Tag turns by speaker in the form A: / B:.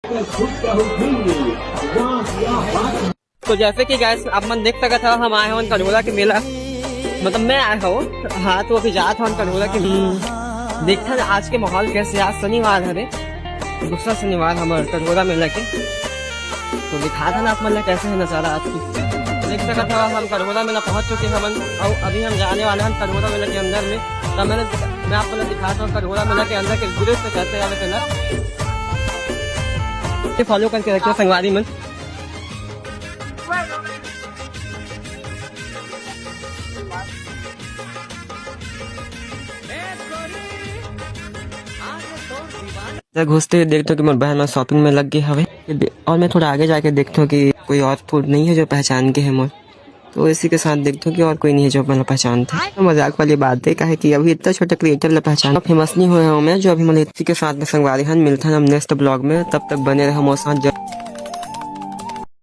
A: तो जैसे कि गैस अब मन देख सका था, हम आए हैं कटघोरा के मेला, मतलब मैं आया हूँ। हाँ, तो अभी जा था कटघोरा के देखता था आज के माहौल कैसे। आज शनिवार है, दूसरा शनिवार हमारे कटघोरा मेला के, तो दिखा था ना आप मतलब कैसे है नजारा आज की। देख सका था हम कटघोरा मेला पहुंच चुके हैं हम, और अभी हम जाने वाले हैं कटघोरा मेला के अंदर में। तब मैं आपको दिखाता हूँ कटघोरा मेला के अंदर के दृश्य कैसे आवे पहला फॉलो करके रखिए संगवारी में। घुसते देखते कि मेरे बहन शॉपिंग में लग गई हवे, और मैं थोड़ा आगे जाके देखता हूँ कि कोई और फूड नहीं है जो पहचान के है मोर, तो इसी के साथ देखता हूँ कि और कोई नहीं है जो मतलब पहचानता है। तो मजाक वाली बात है काहे कि अभी इतना छोटा क्रिएटर ले पहचान फेमस नहीं हुआ हूँ मैं, जो अभी मतलब इसी के साथ में संगवारी हन मिलता है हम नेक्स्ट ब्लॉग में। तब तक बने रहे हमारे साथ।